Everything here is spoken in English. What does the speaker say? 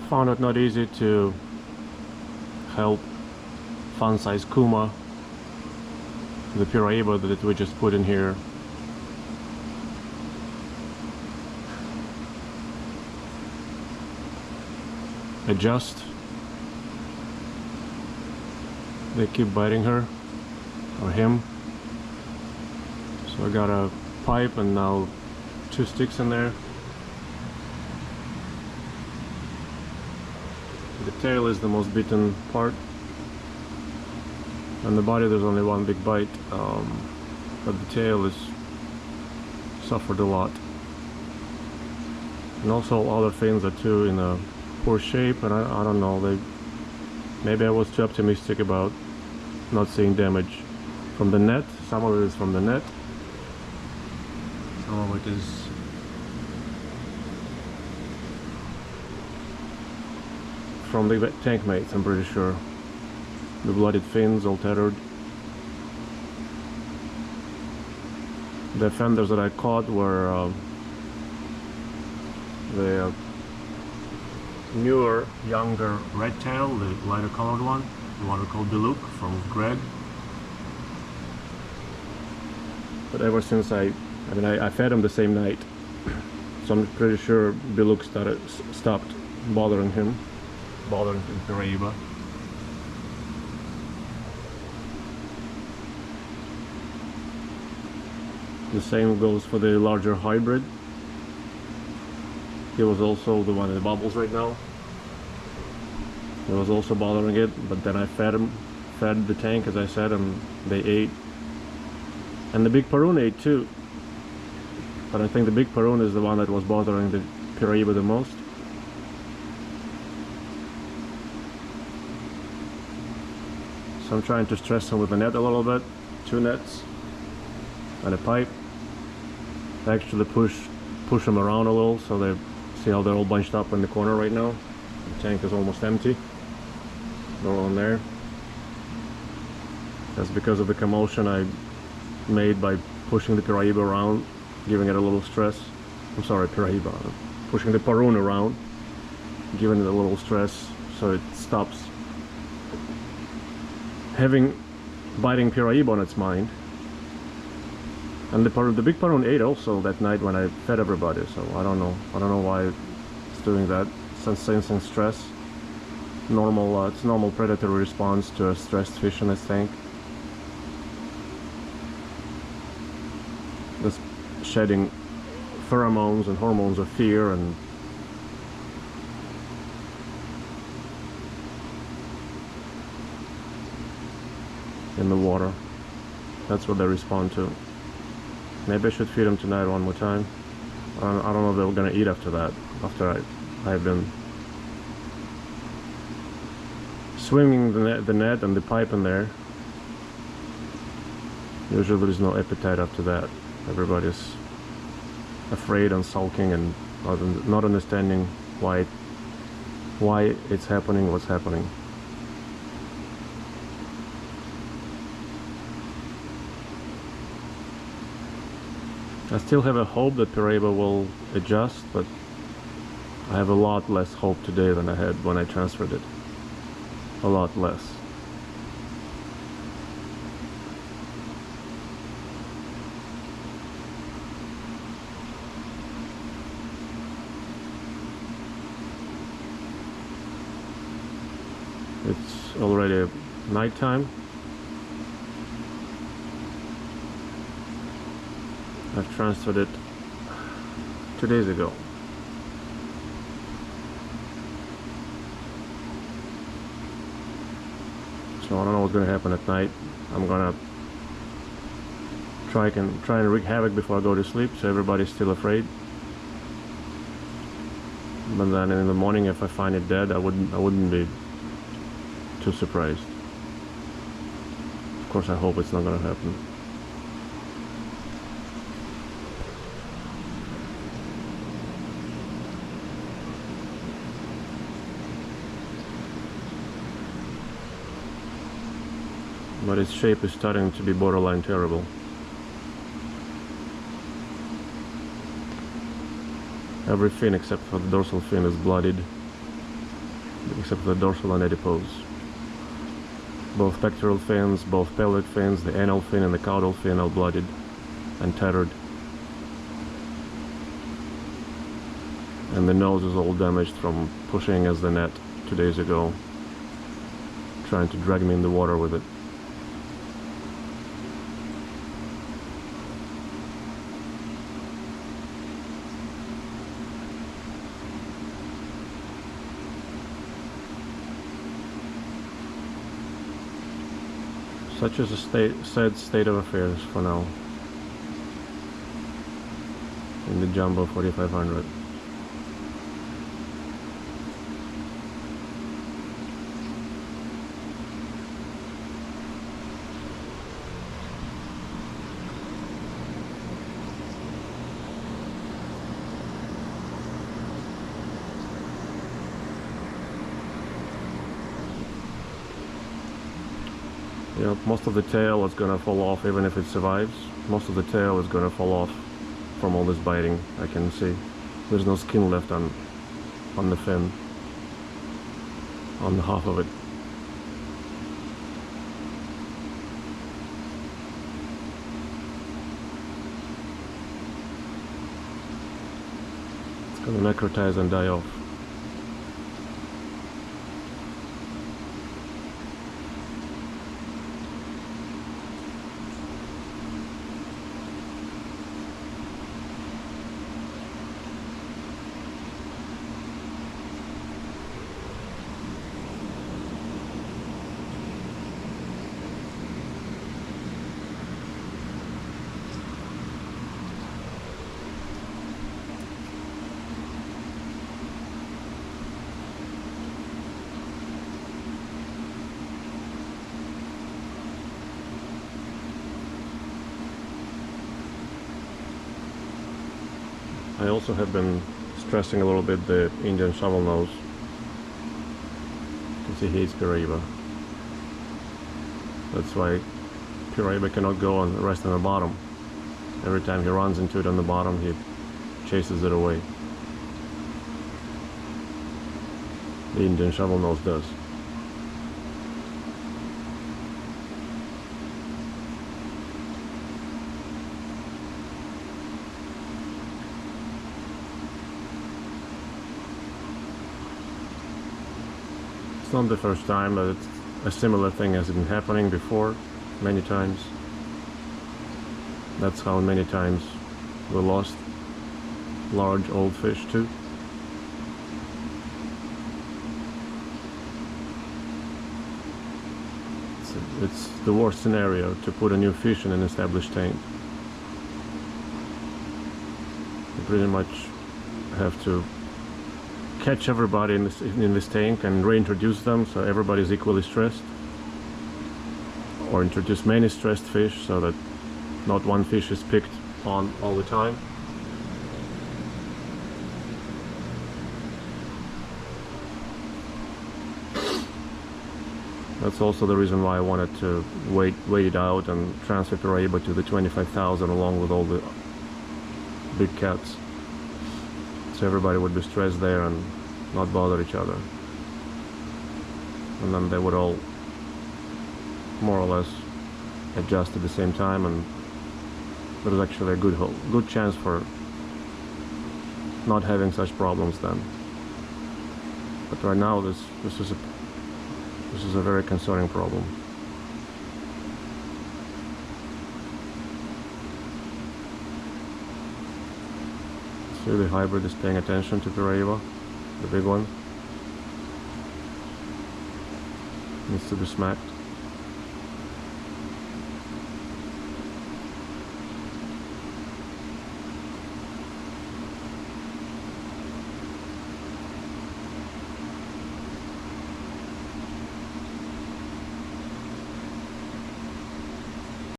found it not easy to help fun-sized kuma, the Piraiba that we just put in here. Adjust. They keep biting her or him. So I got a pipe and now 2 sticks in there. The tail is the most beaten part. On the body there's only one big bite, but the tail is suffered a lot. And also other fins are too in a poor shape, and I don't know, maybe I was too optimistic about not seeing damage from the net. Some of it is from the net, some of it is from the tank mates, I'm pretty sure. The blooded fins all tattered. The offenders that I caught were the newer, younger red tail, the lighter colored one, the one we call Beluc from Greg. But ever since I fed him the same night, so I'm pretty sure Beluc stopped bothering Piraiba. The same goes for the larger hybrid. He was also the one in the bubbles right now. He was also bothering it, but then I fed the tank as I said, and they ate. And the big paroon ate too. But I think the big paroon is the one that was bothering the Piraiba the most. So I'm trying to stress him with the net a little bit. 2 nets and a pipe. Actually push them around a little, so they see how they're all bunched up in the corner right now. The tank is almost empty. They're all in there. That's because of the commotion I made by pushing the Piraiba around, giving it a little stress. I'm sorry, Piraiba. Pushing the paroon around, giving it a little stress so it stops biting Piraiba on its mind. And the big paroon ate also that night when I fed everybody, so I don't know why it's doing that. It's sensing stress. It's normal predatory response to a stressed fish in its tank. It's shedding pheromones and hormones of fear and in the water. That's what they respond to. Maybe I should feed them tonight one more time. I don't know if they're gonna eat after that, after I've been swinging the net and the pipe in there. Usually there's no appetite after that. Everybody's afraid and sulking and not understanding why it's happening, what's happening. I still have a hope that Piraiba will adjust, but I have a lot less hope today than I had when I transferred it. A lot less. It's already nighttime. I've transferred it 2 days ago. So I don't know what's going to happen at night. I'm gonna try and wreak havoc before I go to sleep, so everybody's still afraid. But then in the morning, if I find it dead, I wouldn't be too surprised. Of course, I hope it's not going to happen. But its shape is starting to be borderline terrible. Every fin except for the dorsal fin is bloodied. except for the dorsal and adipose. Both pectoral fins, both pelvic fins, the anal fin and the caudal fin are blooded and tethered. And the nose is all damaged from pushing against the net 2 days ago, trying to drag me in the water with it. Such is a sad state of affairs for now in the Jumbo 4500. Yeah, most of the tail is gonna fall off even if it survives. Most of the tail is gonna fall off from all this biting. I can see there's no skin left on the fin, on the half of it. It's gonna necrotize and die off. I also have been stressing a little bit the Indian shovelnose because he hates Piraiba. That's why Piraiba cannot go and rest on the bottom. Every time he runs into it on the bottom, he chases it away. The Indian shovelnose does. It's not the first time that a similar thing has been happening before, many times. That's how many times we lost large old fish too. It's the worst scenario to put a new fish in an established tank. You pretty much have to catch everybody in this tank and reintroduce them so everybody's equally stressed, or introduce many stressed fish so that not one fish is picked on all the time. That's also the reason why I wanted to wait it out and transfer Piraiba to the 25,000 along with all the big cats. So everybody would be stressed there and not bother each other. And then they would all more or less adjust at the same time, and there is actually a good chance for not having such problems then. But right now this is a very concerning problem. See, the hybrid is paying attention to Piraiba, the big one. Needs to be smacked.